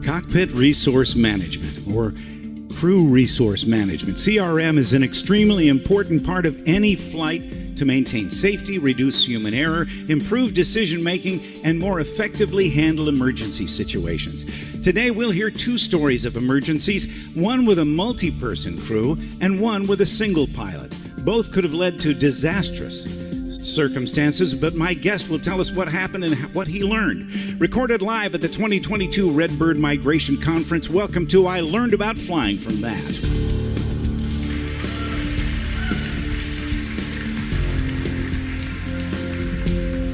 Cockpit Resource Management, or Crew Resource Management. CRM is an extremely important part of any flight to maintain safety, reduce human error, improve decision-making, and more effectively handle emergency situations. Today, we'll hear two stories of emergencies, one with a multi-person crew and one with a single pilot. Both could have led to disastrous circumstances, but my guest will tell us what happened and what he learned. Recorded live at the 2022 Redbird Migration Conference, welcome to I Learned About Flying from That.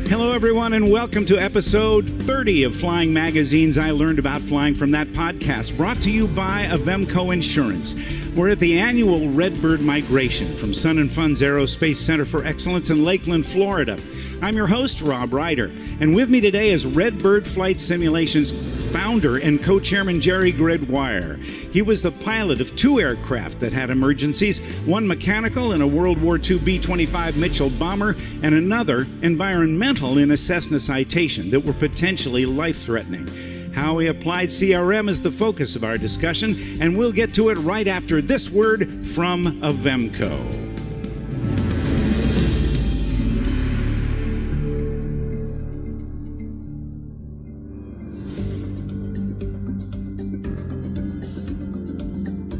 Hello, everyone, and welcome to episode 30 of Flying Magazine's I Learned About Flying from That podcast, brought to you by Avemco Insurance. We're at the annual Redbird Migration from Sun & Fun's Aerospace Center for Excellence in Lakeland, Florida. I'm your host, Rob Reider, and with me today is Redbird Flight Simulations founder and co-chairman Jerry Gregoire. He was the pilot of two aircraft that had emergencies, one mechanical in a World War II B-25 Mitchell bomber, and another environmental in a Cessna Citation that were potentially life-threatening. How he applied CRM is the focus of our discussion, and we'll get to it right after this word from Avemco.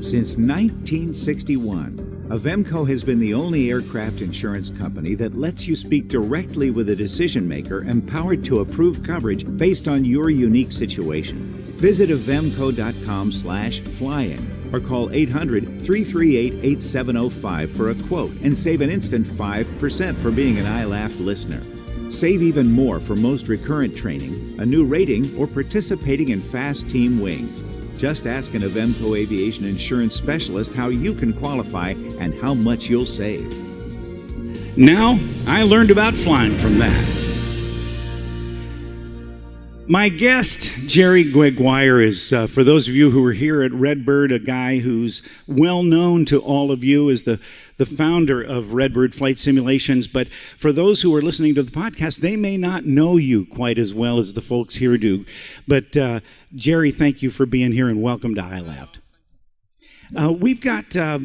Since 1961, Avemco has been the only aircraft insurance company that lets you speak directly with a decision maker empowered to approve coverage based on your unique situation. Visit avemco.com/flying or call 800-338-8705 for a quote and save an instant 5% for being an ILAFFT listener. Save even more for most recurrent training, a new rating, or participating in fast team wings. Just ask an Avemco Aviation Insurance Specialist how you can qualify and how much you'll save. Now, I learned about flying from that. My guest, Jerry Gregoire, is, for those of you who are here at Redbird, a guy who's well known to all of you as the founder of Redbird Flight Simulations. But for those who are listening to the podcast, they may not know you quite as well as the folks here do. But Jerry, thank you for being here and welcome to ILAFFT. We've got a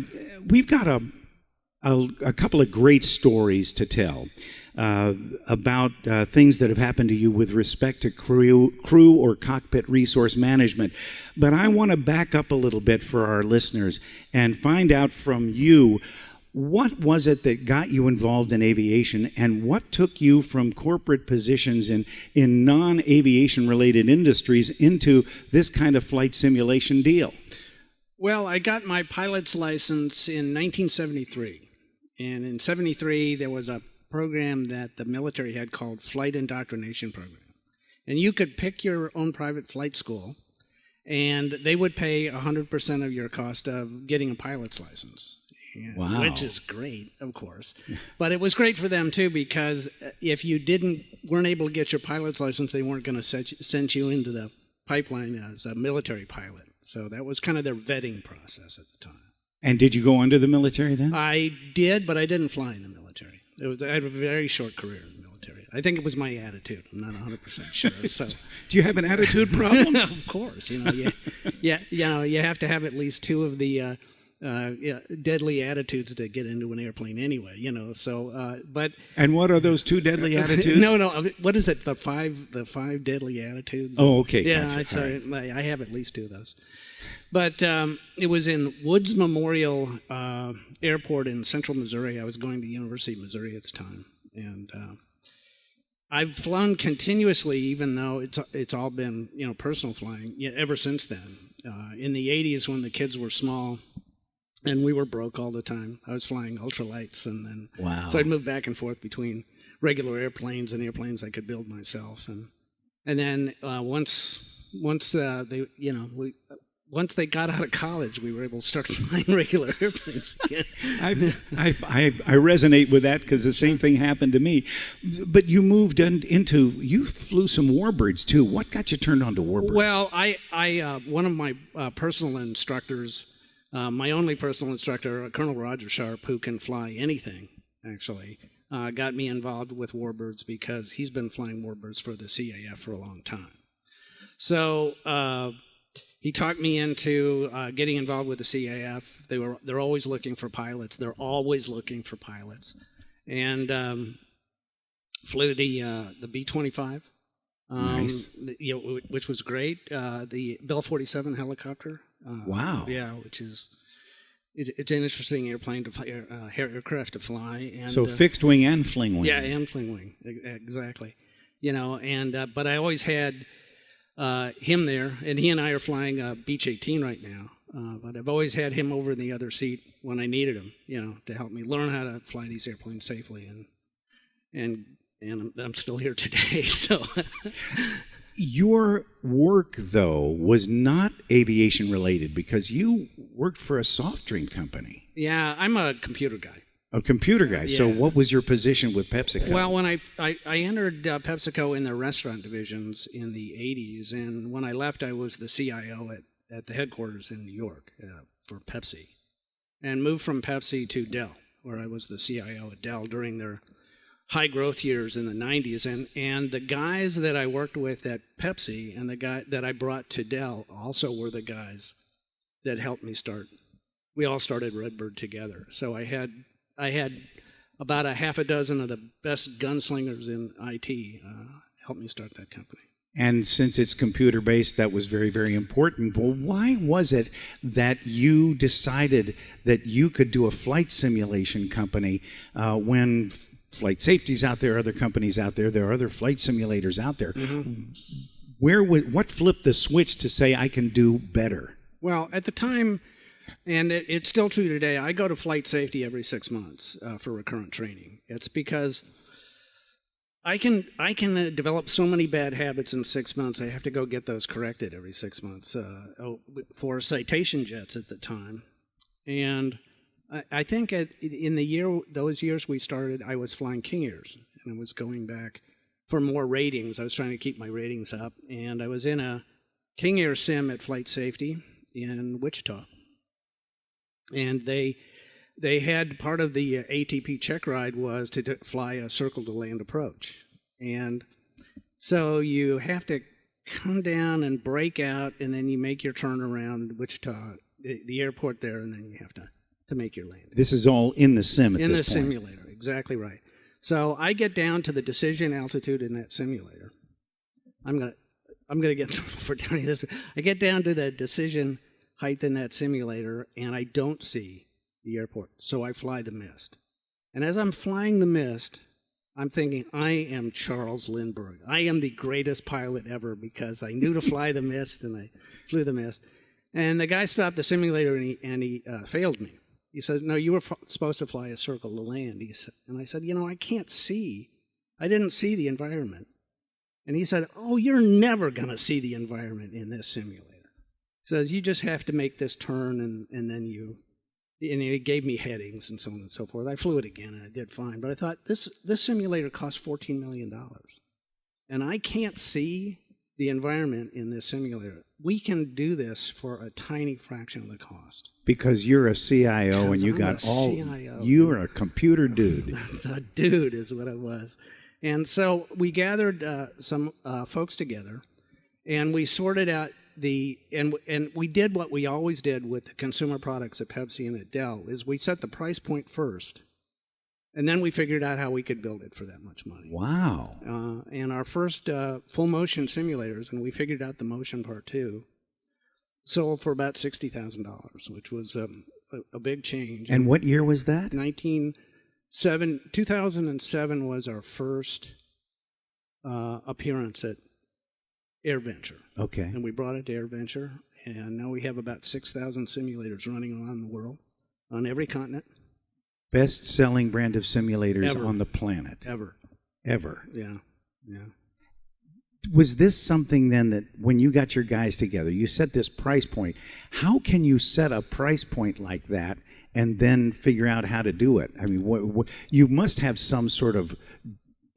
couple of great stories to tell about things that have happened to you with respect to crew or cockpit resource management. But I want to back up a little bit for our listeners and find out from you, what was it that got you involved in aviation, and what took you from corporate positions in non-aviation related industries into this kind of flight simulation deal? Well, I got my pilot's license in 1973. And in 73, there was a program that the military had called Flight Indoctrination Program. And you could pick your own private flight school, and they would pay 100% of your cost of getting a pilot's license. Wow. Which is great, of course. But it was great for them, too, because if you weren't able to get your pilot's license, they weren't going to send you into the pipeline as a military pilot. So that was kind of their vetting process at the time. And did you go into the military then? I did, but I didn't fly in the military. I had a very short career in the military. I think it was my attitude. I'm not 100% sure. So, do you have an attitude problem? Of course. You have to have at least two of the deadly attitudes to get into an airplane anyway. But. And what are those two deadly attitudes? No. What is it? The five deadly attitudes. Oh, okay. Yeah, gotcha. I have at least two of those. But it was in Woods Memorial Airport in central Missouri. I was going to the University of Missouri at the time. And I've flown continuously, even though it's all been personal flying ever since then. In the 80s, when the kids were small and we were broke all the time, I was flying ultralights. And then wow. So I'd move back and forth between regular airplanes and airplanes I could build myself. And then once they got out of college, we were able to start flying regular airplanes again. I resonate with that because the same thing happened to me. But you moved you flew some warbirds too. What got you turned on to warbirds? Well, one of my personal instructors, my only personal instructor, Colonel Roger Sharp, who can fly anything, actually, got me involved with warbirds because he's been flying warbirds for the CAF for a long time. So he talked me into getting involved with the CAF. They're always looking for pilots. They're always looking for pilots, and flew the B-25, Nice. which was great. The Bell 47 helicopter. Wow. Yeah, which is it's an interesting airplane to fly, aircraft to fly. And, So fixed wing and fling wing. Yeah, and fling wing, exactly. And but I always had him there, and he and I are flying Beech 18 right now. But I've always had him over in the other seat when I needed him, to help me learn how to fly these airplanes safely, and I'm still here today. So Your work, though, was not aviation related because you worked for a soft drink company. yeah, I'm a computer guy. A computer guy. So Yeah. what was your position with PepsiCo? Well, when I entered PepsiCo in their restaurant divisions in the 80s, and when I left, I was the CIO at the headquarters in New York for Pepsi, and moved from Pepsi to Dell, where I was the CIO at Dell during their high growth years in the 90s. And the guys that I worked with at Pepsi and the guy that I brought to Dell also were the guys that helped me start. We all started Redbird together. So I had about a half a dozen of the best gunslingers in IT help me start that company. And since it's computer-based, that was very, very important. Well, why was it that you decided that you could do a flight simulation company when flight safety's out there, other companies out there, there are other flight simulators out there? Mm-hmm. What flipped the switch to say I can do better? Well, at the time, and it's still true today, I go to flight safety every 6 months for recurrent training. It's because I can develop so many bad habits in 6 months. I have to go get those corrected every 6 months for citation jets at the time. And I think in those years we started, I was flying King Airs, and I was going back for more ratings. I was trying to keep my ratings up, and I was in a King Air sim at Flight Safety in Wichita, and they had part of the ATP check ride was to fly a circle to land approach, and so you have to come down and break out, and then you make your turn around Wichita, the airport there, and then you have to make your landing. This is all in the sim at this point. In the simulator, exactly right. So I get down to the decision altitude in that simulator. I'm gonna get in trouble for telling you this. I get down to the decision height in that simulator, and I don't see the airport. So I fly the mist. And as I'm flying the mist, I'm thinking, I am Charles Lindbergh. I am the greatest pilot ever because I knew to fly the mist, and I flew the mist. And the guy stopped the simulator, and he failed me. He says, no, you were supposed to fly a circle to land. And I said, I can't see. I didn't see the environment. And he said, oh, you're never going to see the environment in this simulator. He says, you just have to make this turn, and then you... And he gave me headings and so on and so forth. I flew it again, and I did fine. But I thought, this simulator cost $14 million. And I can't see the environment in this simulator. We can do this for a tiny fraction of the cost. Because you're a CIO and you got all... CIO. You're a computer dude. A dude is what I was. And so we gathered some folks together, and we sorted out and we did what we always did with the consumer products at Pepsi and at Dell, is we set the price point first, and then we figured out how we could build it for that much money. Wow. And our first full motion simulators, and we figured out the motion part too, sold for about $60,000, which was a big change. And what year was that? 2007 was our first appearance at AirVenture. Okay. And we brought it to AirVenture, and now we have about 6,000 simulators running around the world, on every continent. Best-selling brand of simulators Ever. on the planet. Ever. Yeah. Was this something then that when you got your guys together, you set this price point? How can you set a price point like that and then figure out how to do it? I mean, you must have some sort of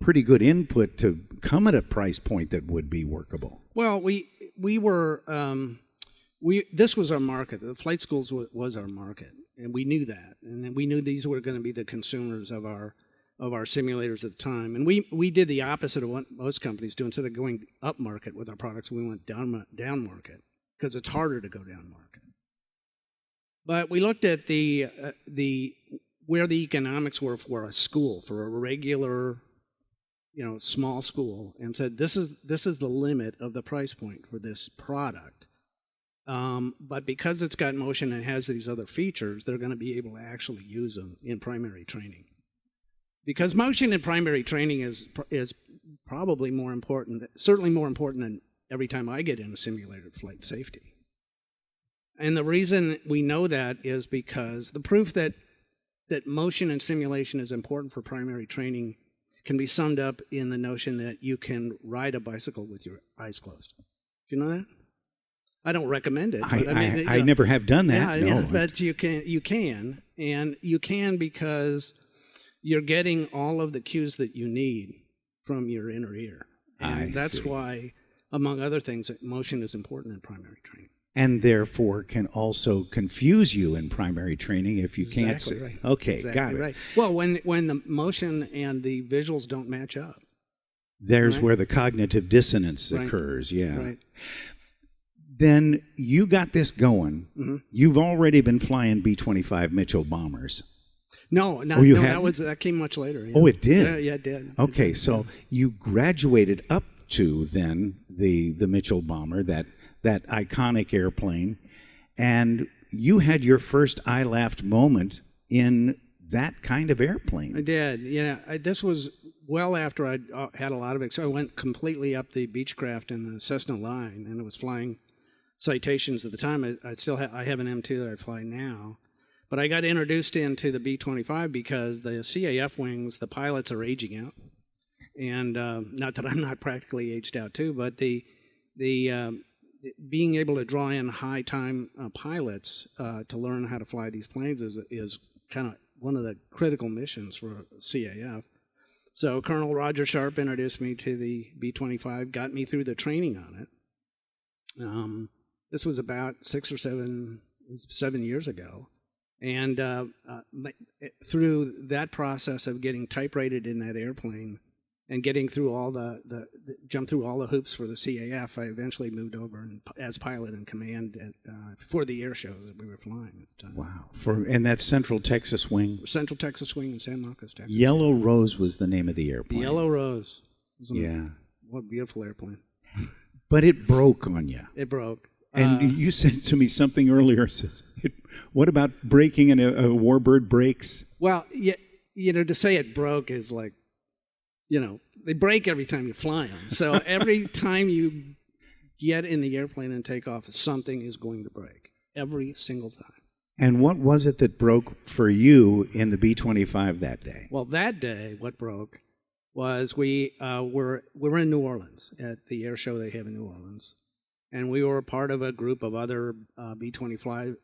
pretty good input to come at a price point that would be workable. Well, we were this was our market. The flight schools was our market, and we knew that, and then we knew these were going to be the consumers of our simulators at the time. And we did the opposite of what most companies do. Instead of going up market with our products, we went down market, because it's harder to go down market. But we looked at where the economics were for a school, for a regular, small school, and said this is the limit of the price point for this product. But because it's got motion and has these other features, they're going to be able to actually use them in primary training. Because motion in primary training is probably more important, certainly more important than every time I get in a simulated flight safety. And the reason we know that is because the proof that motion and simulation is important for primary training can be summed up in the notion that you can ride a bicycle with your eyes closed. Do you know that? I don't recommend it. But I never have done that. Yeah, no. Yeah, but you can because you're getting all of the cues that you need from your inner ear. And that's why, among other things, that motion is important in primary training. And therefore can also confuse you in primary training if you can't see. Right. Okay, exactly got it. Right. Well, when the motion and the visuals don't match up. There's where the cognitive dissonance occurs, yeah. Right. Then you got this going. Mm-hmm. You've already been flying B-25 Mitchell bombers. No, that came much later. Yeah. Oh, it did? Yeah, it did. Okay, so you graduated up to then the Mitchell bomber, that iconic airplane, and you had your first ILAFFT moment in that kind of airplane. I did. Yeah, this was well after I'd had a lot of it. So I went completely up the Beechcraft and the Cessna line, and it was flying Citations at the time. I have an M2 that I fly now. But I got introduced into the B-25 because the CAF wings, the pilots are aging out. And not that I'm not practically aged out too, but the being able to draw in high-time pilots to learn how to fly these planes is kind of one of the critical missions for CAF. So Colonel Roger Sharp introduced me to the B-25, got me through the training on it. This was about 6 or 7 years ago. And through that process of getting type rated in that airplane and getting through all jump through all the hoops for the CAF, I eventually moved over as pilot in command for the air shows that we were flying at the time. Wow. And that's Central Texas Wing? Central Texas Wing in San Marcos, Texas. Yellow Rose was the name of the airplane. The Yellow Rose. Yeah. What a beautiful airplane. But it broke on you. It broke. And you said to me something earlier. What about breaking and a Warbird breaks? Well, to say it broke is like, they break every time you fly them. So every time you get in the airplane and take off, something is going to break. Every single time. And what was it that broke for you in the B-25 that day? Well, that day, what broke was we were in New Orleans at the air show they have in New Orleans. And we were part of a group of other B-25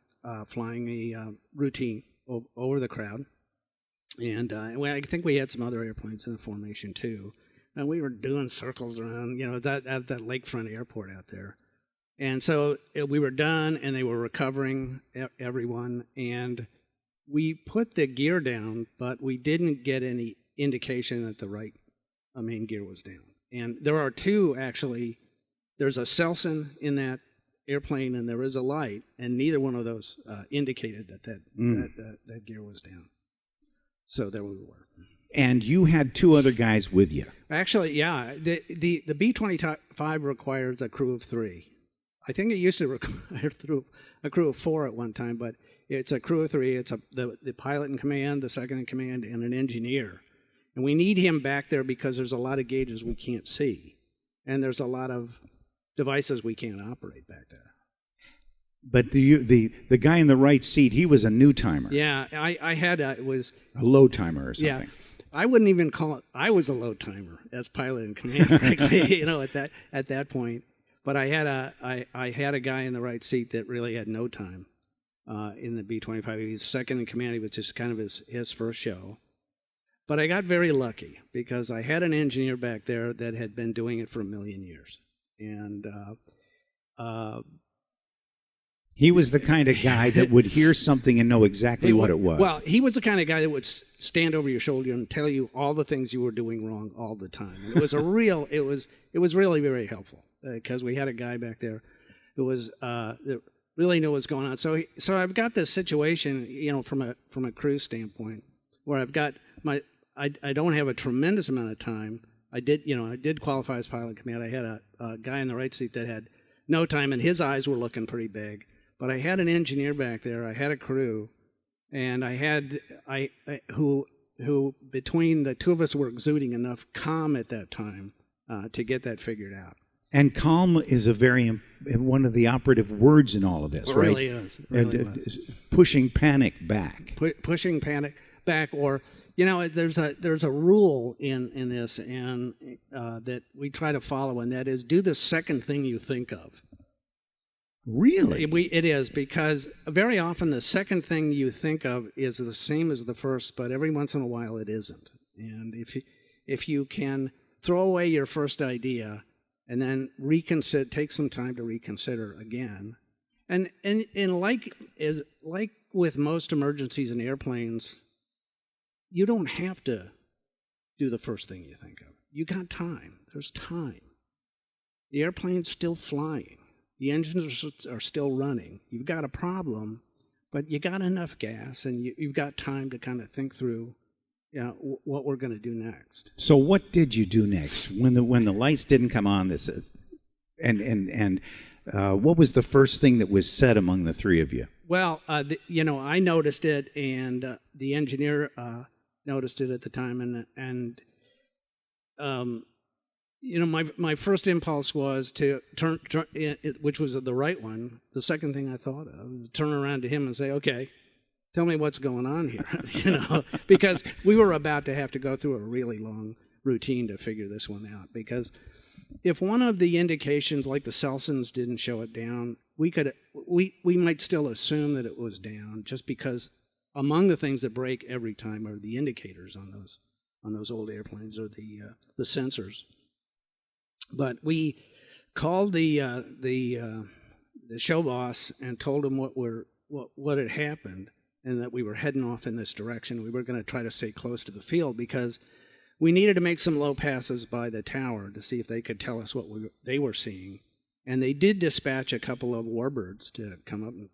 flying a routine over the crowd. And I think we had some other airplanes in the formation too. And we were doing circles around, at that lakefront airport out there. And so we were done, and they were recovering, everyone. And we put the gear down, but we didn't get any indication that the right main gear was down. And there are two, actually. There's a Selson in that airplane, and there is a light, and neither one of those indicated that gear was down. So there we were. And you had two other guys with you. Actually, yeah. The B-25 requires a crew of 3. I think it used to require a crew of 4 at one time, but it's a crew of 3. It's the pilot in command, the second in command, and an engineer. And we need him back there because there's a lot of gauges we can't see, and there's a lot of devices we can't operate back there. But the guy in the right seat, he was a new timer. Yeah, I had it was a low timer or something. Yeah, I wouldn't even call it. I was a low timer as pilot in command, frankly, at that point. But I had a guy in the right seat that really had no time in the B-25. He was second in command. It was just kind of his first show. But I got very lucky because I had an engineer back there that had been doing it for 1 million years. And he was the kind of guy that would hear something and know exactly what it was. Well, he was the kind of guy that would stand over your shoulder and tell you all the things you were doing wrong all the time. And it was really very helpful because we had a guy back there. that really knew what was going on. So I've got this situation, from a crew standpoint, where I've got I don't have a tremendous amount of time. I did qualify as pilot command. I had a guy in the right seat that had no time, and his eyes were looking pretty big. But I had an engineer back there. I had a crew, and I had who between the two of us were exuding enough calm at that time to get that figured out. And calm is one of the operative words in all of this, right? Really is. It really was. Pushing panic back. Pushing panic back, or there's a rule in this, and that we try to follow, and that is do the second thing you think of. Really? It is, because very often the second thing you think of is the same as the first, but every once in a while it isn't. And if you can throw away your first idea and then take some time to reconsider again, and like with most emergencies in airplanes, you don't have to do the first thing you think of. You got time. There's time. The airplane's still flying. The engines are still running. You've got a problem, but you got enough gas, and you've got time to kind of think through what we're going to do next. So what did you do next when the lights didn't come on? What was the first thing that was said among the three of you? Well, I noticed it, and the engineer noticed it at the time, and my first impulse was to turn, which was the right one. The second thing I thought of was turn around to him and say, "Okay, tell me what's going on here," because we were about to have to go through a really long routine to figure this one out. Because if one of the indications, like the Celsons, didn't show it down, we might still assume that it was down, just because among the things that break every time are the indicators on those old airplanes, or the sensors. But we called the show boss and told him what had happened, and that we were heading off in this direction. We were going to try to stay close to the field, because we needed to make some low passes by the tower to see if they could tell us what they were seeing. And they did dispatch a couple of warbirds to come up and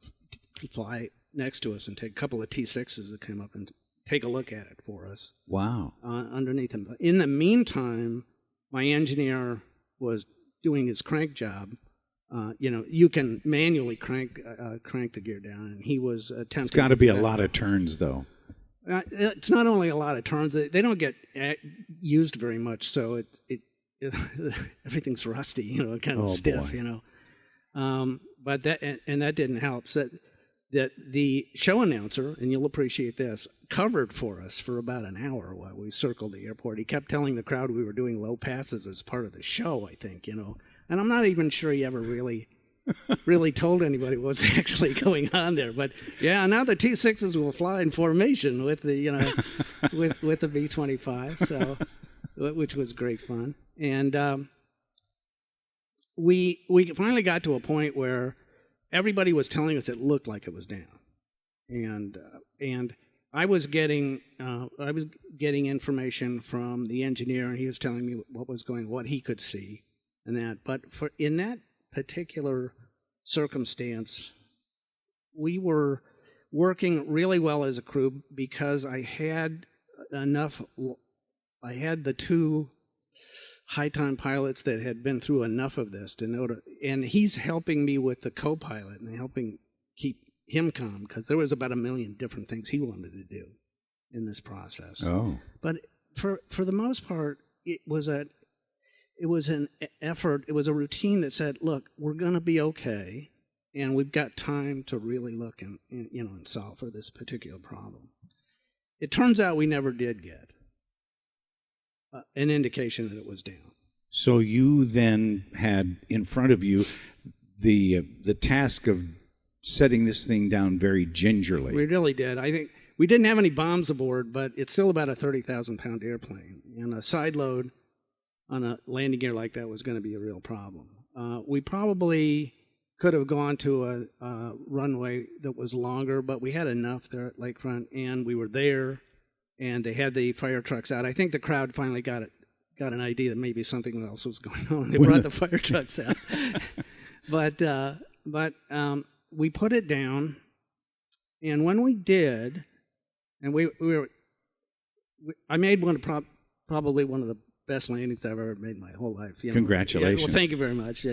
fly next to us, and take a couple of T6s to come up and take a look at it for us. Wow. Underneath them. In the meantime, my engineer was doing his crank job. You can manually crank the gear down, and he was attempting. It's got to be a lot of turns, though. It's not only a lot of turns; they don't get used very much, so it everything's rusty, kind of stiff, boy. But that didn't help. So that the show announcer, and you'll appreciate this, covered for us for about an hour while we circled the airport. He kept telling the crowd we were doing low passes as part of the show, I think, And I'm not even sure he ever really told anybody what was actually going on there. But yeah, now the T6s will fly in formation with the with the B-25, so which was great fun. And we finally got to a point where everybody was telling us it looked like it was down, and I was getting information from the engineer, and he was telling me what he could see, and that. But in that particular circumstance, we were working really well as a crew, because I had the two high-time pilots that had been through enough of this to know and he's helping me with the co-pilot and helping keep him calm, because there was about 1 million different things he wanted to do in this process. Oh. But for the most part, it was an effort. It was a routine that said, look, we're going to be okay, and we've got time to really look and solve for this particular problem. It turns out we never did get an indication that it was down. So you then had in front of you the task of setting this thing down very gingerly. We really did. I think we didn't have any bombs aboard, but it's still about a 30,000-pound airplane, and a side load on a landing gear like that was going to be a real problem. We probably could have gone to a runway that was longer, but we had enough there at Lakefront, and we were there, and they had the fire trucks out. I think the crowd finally got an idea that maybe something else was going on. They brought the fire trucks out. But we put it down, and when we did, and I made probably one of the best landings I've ever made in my whole life. Congratulations! Yeah, well, thank you very much.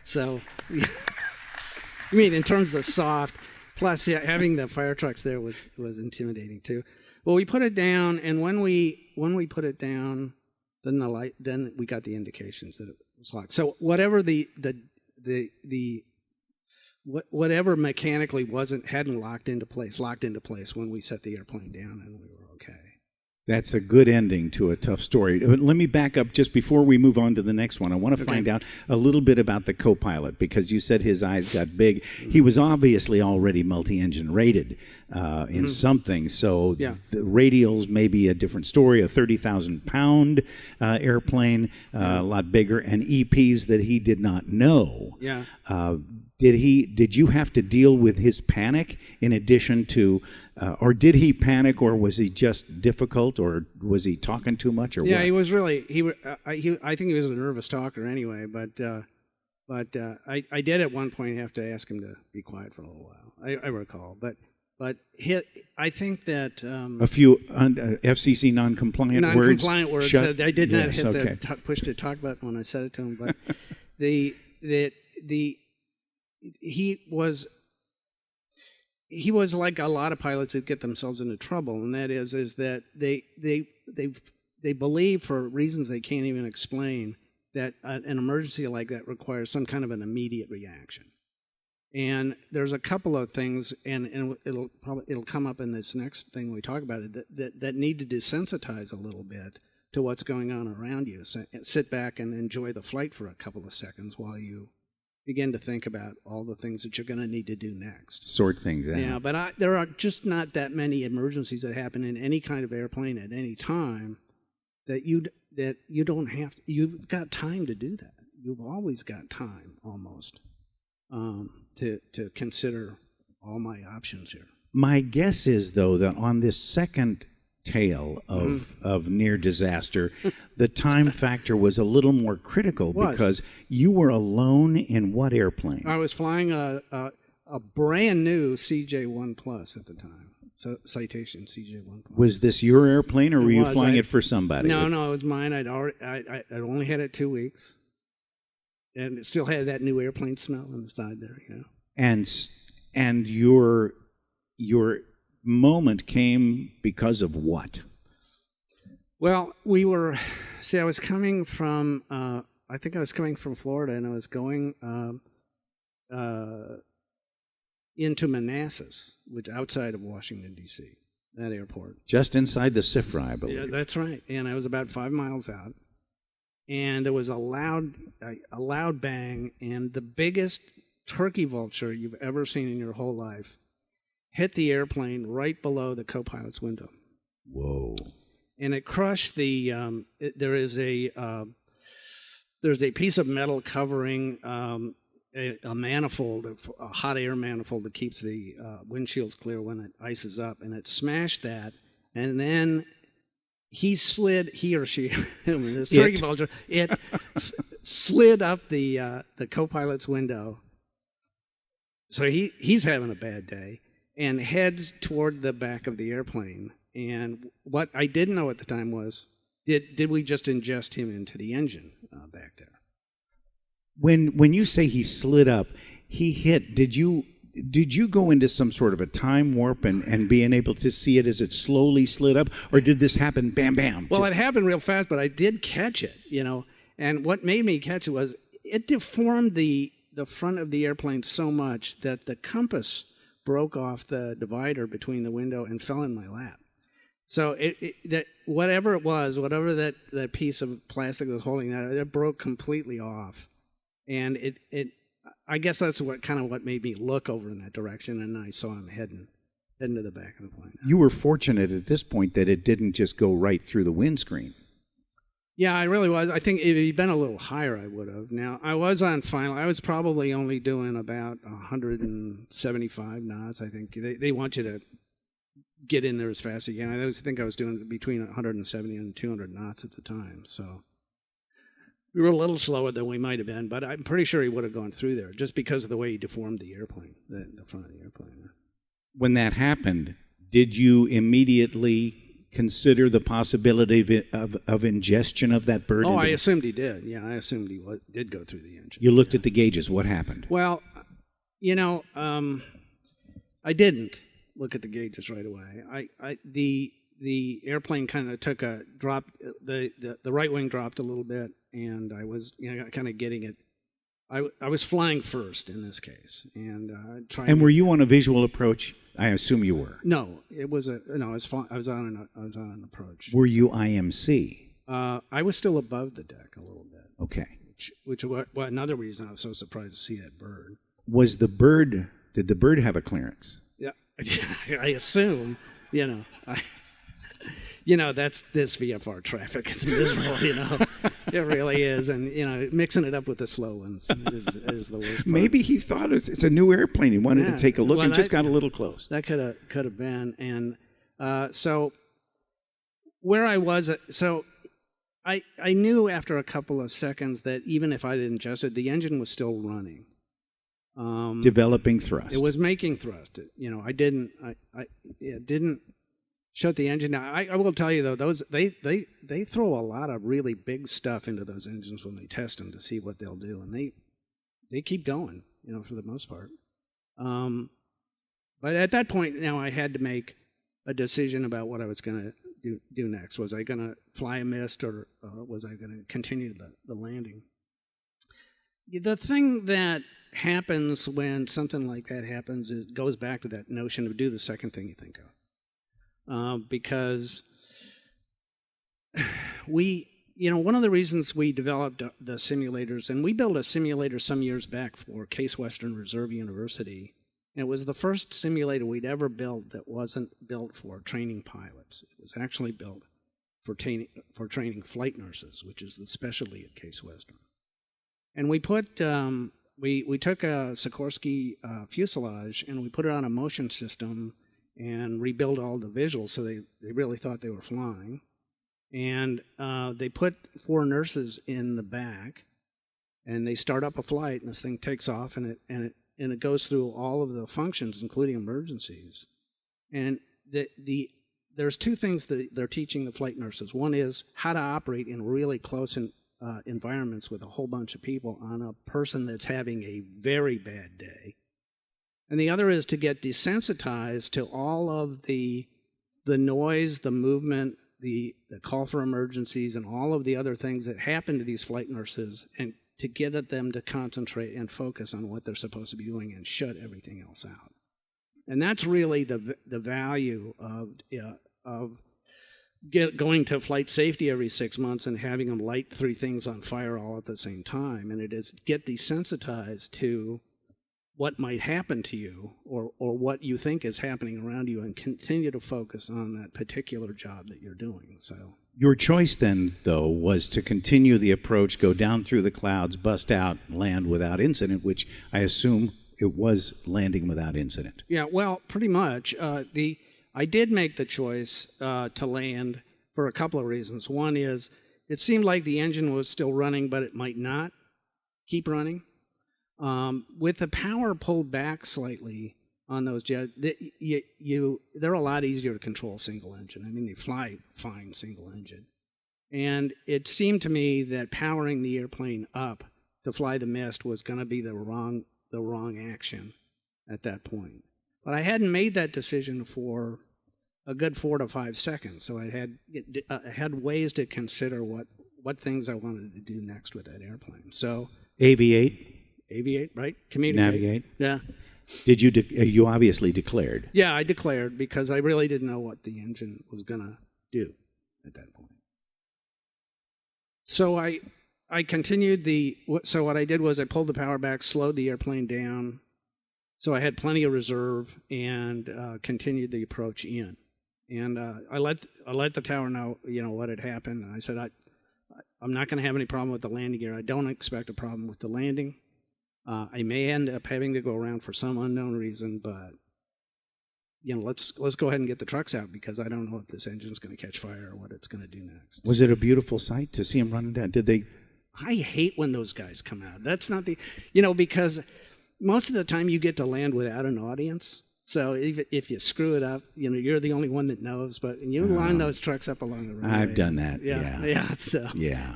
So I mean, in terms of soft, plus having the fire trucks there was intimidating too. Well, we put it down, and when we put it down, then we got the indications that it was locked. So whatever whatever mechanically hadn't locked into place when we set the airplane down, and we were okay. That's a good ending to a tough story. Let me back up just before we move on to the next one. I want to find out a little bit about the co-pilot, because you said his eyes got big. He was obviously already multi-engine rated in something, so the radials may be a different story, a 30,000-pound airplane, a lot bigger, and EPs that he did not know. Yeah. Did you have to deal with his panic in addition to, or did he panic, or was he just difficult, or was he talking too much, or what? Yeah, he was really, I think he was a nervous talker anyway, but I did at one point have to ask him to be quiet for a little while. I recall, but I think that a few FCC non-compliant words. Said I did not hit the push to talk button when I said it to him, but he was like a lot of pilots that get themselves into trouble, and that is that they believe, for reasons they can't even explain, that an emergency like that requires some kind of an immediate reaction. And there's a couple of things, and it'll come up in this next thing we talk about, that need to desensitize a little bit to what's going on around you. So sit back and enjoy the flight for a couple of seconds while you begin to think about all the things that you're going to need to do next. Sort things out. Yeah, but there are just not that many emergencies that happen in any kind of airplane at any time that you don't have. You've got time to do that. You've always got time, almost, to consider all my options here. My guess is, though, that on this second tale of near disaster, the time factor was a little more critical because you were alone in what airplane? I was flying a brand new CJ1 Plus at the time. So citation CJ1 Plus. Was this your airplane, or were you flying it for somebody? No, it was mine. I'd only had it 2 weeks, and it still had that new airplane smell on the side there. And your moment came because of what? Well, I was coming from, I think I was coming from Florida, and I was going into Manassas, which outside of Washington, D.C., that airport. Just inside the CIFRA, I believe. Yeah, that's right. And I was about 5 miles out, and there was a loud bang, and the biggest turkey vulture you've ever seen in your whole life hit the airplane right below the co-pilot's window. Whoa. And it crushed the, there's a piece of metal covering a manifold, a hot air manifold that keeps the windshields clear when it ices up, and it smashed that, and then he or she, this turkey vulture, it slid up the co-pilot's window. So he's having a bad day, and heads toward the back of the airplane. And what I didn't know at the time was, did we just ingest him into the engine back there? When you say he slid up, he hit, did you go into some sort of a time warp and being able to see it as it slowly slid up, or did this happen bam, bam? Well, it happened real fast, but I did catch it, And what made me catch it was it deformed the front of the airplane so much that the compass broke off the divider between the window and fell in my lap. So whatever that piece of plastic that was holding that, it broke completely off. And I guess that's what made me look over in that direction, and I saw him heading to the back of the plane. You were fortunate at this point that it didn't just go right through the windscreen. Yeah, I really was. I think if he'd been a little higher, I would have. Now, I was on final. I was probably only doing about 175 knots, I think. They want you to get in there as fast as you can. I think I was doing between 170 and 200 knots at the time. So We were a little slower than we might have been, but I'm pretty sure he would have gone through there just because of the way he deformed the airplane, the front of the airplane. When that happened, did you immediately consider the possibility of ingestion of that bird? Oh, I assumed he did. Yeah, I assumed he did go through the engine. You looked at the gauges. What happened? Well, you know, I didn't look at the gauges right away. The airplane kind of took a drop. The right wing dropped a little bit, and I was kind of getting it. I was flying first in this case, and trying. And were you on a visual approach? I assume you were. No, it was no. I was on an approach. Were you IMC? I was still above the deck a little bit. Okay. Which was another reason I was so surprised to see that bird. Was the bird? Did the bird have a clearance? Yeah, I assume. That's this VFR traffic. It's miserable, It really is. And, mixing it up with the slow ones is the worst part. Maybe he thought it's a new airplane. He wanted to take a look and just got a little close. That could have been. And so where I was, I knew after a couple of seconds that even if I didn't adjust it, the engine was still running. Developing thrust. It was making thrust. I didn't shut the engine down. I will tell you though, they throw a lot of really big stuff into those engines when they test them to see what they'll do, and they keep going, for the most part. But at that point, now I had to make a decision about what I was going to do next. Was I going to fly a mist, or was I going to continue the landing? The thing that happens when something like that happens is goes back to that notion of do the second thing you think of. Because one of the reasons we developed the simulators, and we built a simulator some years back for Case Western Reserve University. And it was the first simulator we'd ever built that wasn't built for training pilots. It was actually built for training flight nurses, which is the specialty at Case Western. And we put we took a Sikorsky fuselage and we put it on a motion system and rebuilt all the visuals, so they really thought they were flying. And they put 4 nurses in the back, and they start up a flight, and this thing takes off, and it goes through all of the functions, including emergencies. And there's 2 things that they're teaching the flight nurses. One is how to operate in really close environments with a whole bunch of people on a person that's having a very bad day. And the other is to get desensitized to all of the noise, the movement, the call for emergencies, and all of the other things that happen to these flight nurses, and to get at them to concentrate and focus on what they're supposed to be doing and shut everything else out. And that's really the value of going to flight safety every 6 months and having them light 3 things on fire all at the same time. And it is get desensitized to what might happen to you, or what you think is happening around you, and continue to focus on that particular job that you're doing. So your choice then, though, was to continue the approach, go down through the clouds, bust out, land without incident, which I assume it was landing without incident. Yeah, well, pretty much. I did make the choice to land for a couple of reasons. One is it seemed like the engine was still running, but it might not keep running. With the power pulled back slightly on those jets, they're a lot easier to control single engine. I mean, they fly fine single engine. And it seemed to me that powering the airplane up to fly the mist was going to be the wrong action at that point. But I hadn't made that decision for a good 4 to 5 seconds, so I had ways to consider what things I wanted to do next with that airplane. So aviate, right? Communicate. Navigate. Yeah. Did you? You obviously declared. Yeah, I declared because I really didn't know what the engine was going to do at that point. So I continued so what I did was I pulled the power back, slowed the airplane down, so I had plenty of reserve, and continued the approach in. And I let the tower know, what had happened. And I said, I'm not going to have any problem with the landing gear. I don't expect a problem with the landing. I may end up having to go around for some unknown reason, but let's go ahead and get the trucks out, because I don't know if this engine's going to catch fire or what it's going to do next. Was it a beautiful sight to see them running down? I hate when those guys come out. That's not because most of the time you get to land without an audience. So if you screw it up, you're the only one that knows. But you line those trucks up along the road. I've done that. Yeah. So yeah.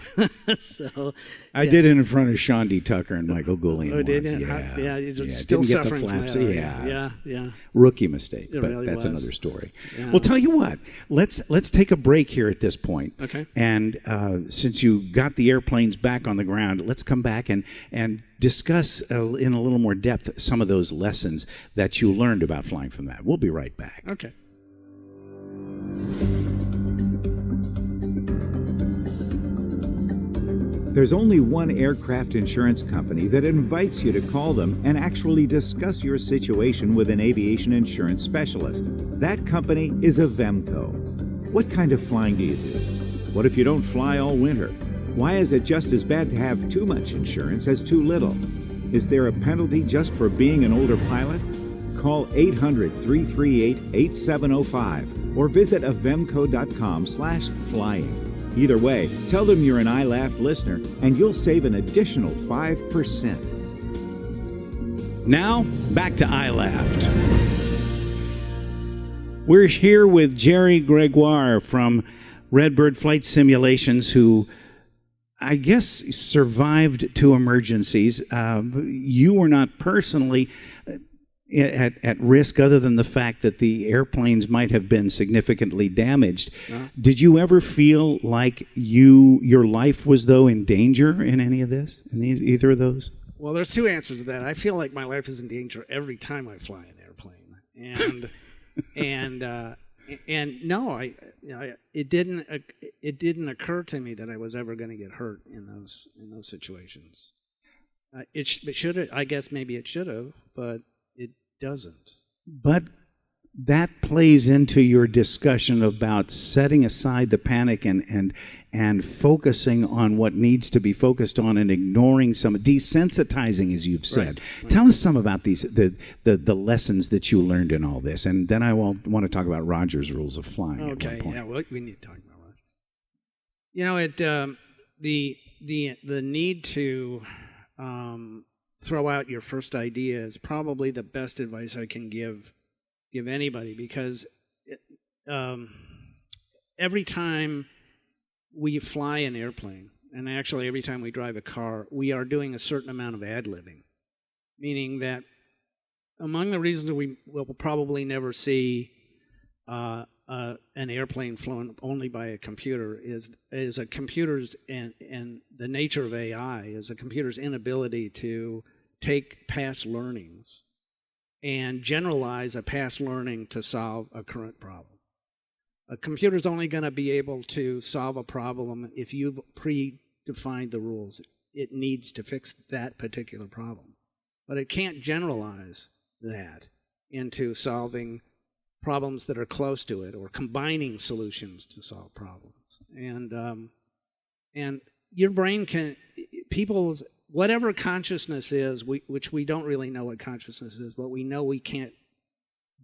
So I did it in front of Sean D. Tucker and Michael Goulian once. Did you? Yeah. You're still didn't suffering get the flaps. from that. Yeah. Rookie mistake, It but really that's was. another story. Yeah. Well, tell you what. Let's take a break here at this point. Okay. And since you got the airplanes back on the ground, let's come back and discuss in a little more depth some of those lessons that you learned about flying from that. We'll be right back. Okay. There's only one aircraft insurance company that invites you to call them and actually discuss your situation with an aviation insurance specialist. That company is Avemco. What kind of flying do you do? What if you don't fly all winter? Why is it just as bad to have too much insurance as too little? Is there a penalty just for being an older pilot? Call 800-338-8705 or visit avemco.com/flying. Either way, tell them you're an ILAFFT listener and you'll save an additional 5%. Now, back to ILAFFT. We're here with Jerry Gregoire from Redbird Flight Simulations, who I guess survived two emergencies. You were not personally at risk, other than the fact that the airplanes might have been significantly damaged. Did you ever feel like your life was, though, in danger in any of this, in either of those? Well, there's two answers to that. I feel like my life is in danger every time I fly an airplane, and no, it didn't occur to me that I was ever going to get hurt in those situations. It should have. I guess maybe it should have, but it doesn't. But that plays into your discussion about setting aside the panic and focusing on what needs to be focused on and ignoring some, desensitizing, as you've said. Right. Tell us some about these the lessons that you learned in all this, and then I will want to talk about Roger's rules of flying. Okay, at one point. yeah, well, we need to talk about Roger. The need to throw out your first idea is probably the best advice I can give anybody, because every time we fly an airplane, and actually every time we drive a car, we are doing a certain amount of ad-libbing, meaning that among the reasons we will probably never see an airplane flown only by a computer is a computer's and the nature of AI is a computer's inability to take past learnings and generalize a past learning to solve a current problem. A computer's only going to be able to solve a problem if you've predefined the rules it needs to fix that particular problem. But it can't generalize that into solving problems that are close to it or combining solutions to solve problems. And your brain can, people's, whatever consciousness is, which we don't really know what consciousness is, but we know we can't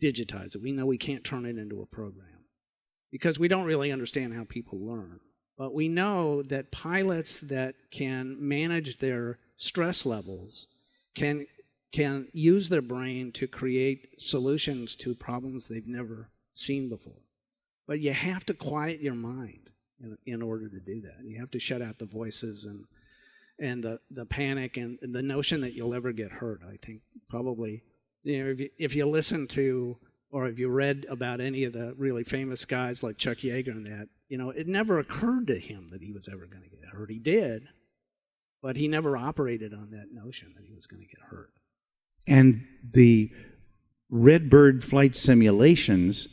digitize it. We know we can't turn it into a program because we don't really understand how people learn. But we know that pilots that can manage their stress levels can use their brain to create solutions to problems they've never seen before. But you have to quiet your mind in order to do that. You have to shut out the voices and the panic and the notion that you'll ever get hurt. I think probably, if you listen to or if you read about any of the really famous guys like Chuck Yeager and that, it never occurred to him that he was ever going to get hurt. He did, but he never operated on that notion that he was going to get hurt. And the Redbird flight simulations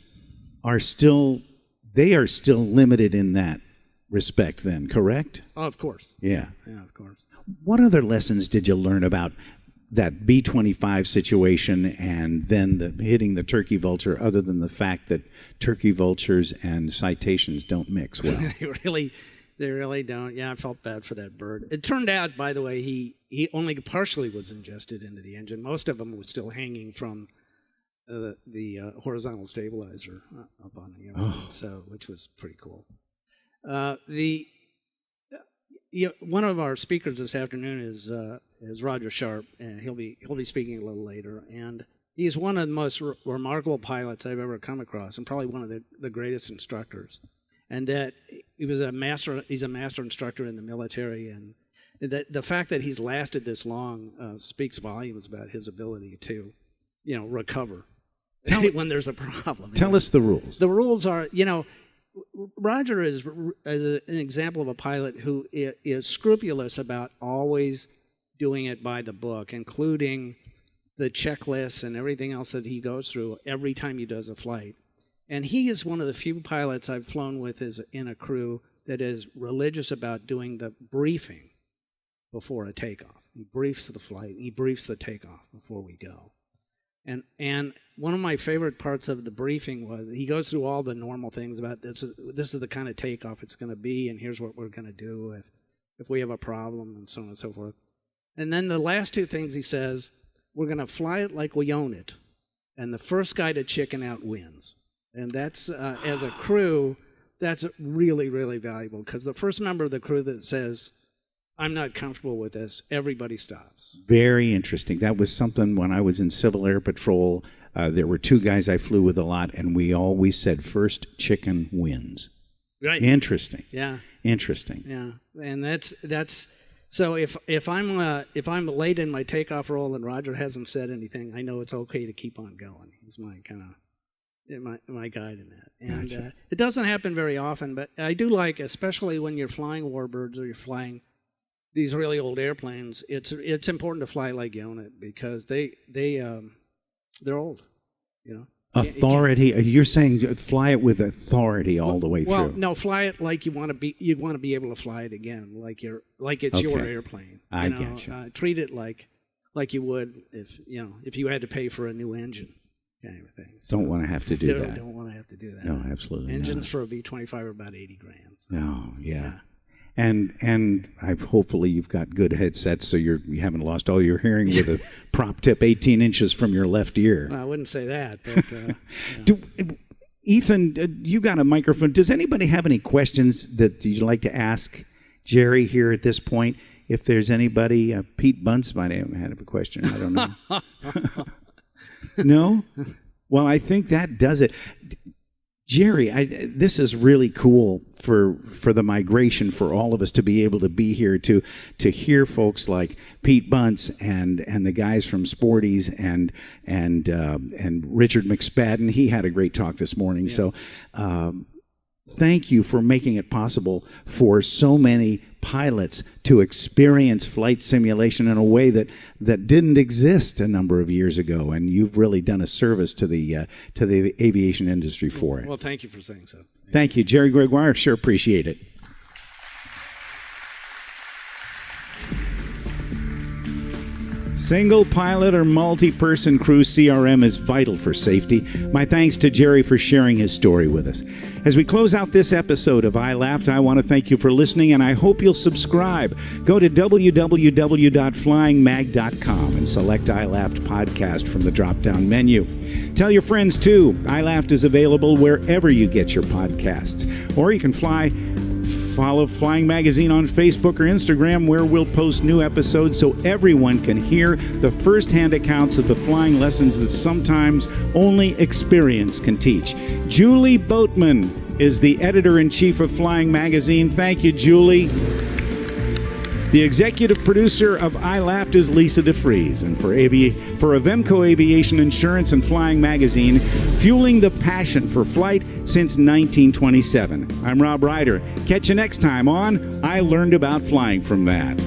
are still limited in that respect then, correct? Oh, of course. Yeah. Yeah, of course. What other lessons did you learn about that B-25 situation and then hitting the turkey vulture, other than the fact that turkey vultures and citations don't mix well? They really don't. Yeah, I felt bad for that bird. It turned out, by the way, he only partially was ingested into the engine. Most of them was still hanging from the horizontal stabilizer up on the airplane, which was pretty cool. one of our speakers this afternoon is Roger Sharp, and he'll be speaking a little later. And he's one of the most remarkable pilots I've ever come across, and probably one of the greatest instructors. And that he's a master instructor in the military, and the fact that he's lasted this long speaks volumes about his ability to, recover when there's a problem. Tell us the rules. The rules are, Roger is an example of a pilot who is scrupulous about always doing it by the book, including the checklists and everything else that he goes through every time he does a flight. And he is one of the few pilots I've flown with in a crew that is religious about doing the briefing before a takeoff. He briefs the flight. He briefs the takeoff before we go. And one of my favorite parts of the briefing was he goes through all the normal things about this is the kind of takeoff it's going to be, and here's what we're going to do if we have a problem, and so on and so forth. And then the last two things he says, we're going to fly it like we own it, and the first guy to chicken out wins. And that's, as a crew, that's really, really valuable, because the first member of the crew that says, I'm not comfortable with this, everybody stops. Very interesting. That was something when I was in Civil Air Patrol. There were two guys I flew with a lot, and we always said, first chicken wins. Right. Interesting. Yeah. Interesting. Yeah. And that's so if I'm late in my takeoff roll and Roger hasn't said anything, I know it's okay to keep on going. He's my kind of my guide in that. And Gotcha. It doesn't happen very often, but I do like, especially when you're flying warbirds or you're flying these really old airplanes, it's important to fly like you own it, because they're old, Authority. You're saying fly it with authority all the way through. Well, no, fly it like you want to be. You want to be able to fly it again, like it's your airplane. I get you. Treat it like you would if you had to pay for a new engine, kind of thing. So don't want to have to do that. Don't want to have to do that. No, absolutely Engines not. for a V-25 are about $80,000. So, Oh, yeah. And hopefully you've got good headsets, so you haven't lost all your hearing with a prop tip 18 inches from your left ear. Well, I wouldn't say that, but Ethan, you got a microphone. Does anybody have any questions that you'd like to ask Jerry here at this point? If there's anybody, Pete Bunce might have had a question. I don't know. No? Well, I think that does it. Jerry, this is really cool for the migration, for all of us to be able to be here, to hear folks like Pete Bunce and the guys from Sporties and Richard McSpadden. He had a great talk this morning. Yeah. So thank you for making it possible for so many pilots to experience flight simulation in a way that didn't exist a number of years ago, and you've really done a service to the aviation industry for it. Well, thank you for saying so. Thank you, Jerry Gregoire. Sure appreciate it. Single pilot or multi-person crew CRM is vital for safety. My thanks to Jerry for sharing his story with us. As we close out this episode of ILAFFT, I want to thank you for listening, and I hope you'll subscribe. Go to www.flyingmag.com and select ILAFFT Podcast from the drop-down menu. Tell your friends, too. ILAFFT is available wherever you get your podcasts. Or you can follow Flying Magazine on Facebook or Instagram, where we'll post new episodes so everyone can hear the first-hand accounts of the flying lessons that sometimes only experience can teach. Julie Boatman is the editor-in-chief of Flying Magazine. Thank you, Julie. The executive producer of ILAFFT is Lisa DeFries, and for Avemco Aviation Insurance and Flying Magazine, fueling the passion for flight since 1927. I'm Rob Reider. Catch you next time on I Learned About Flying from That.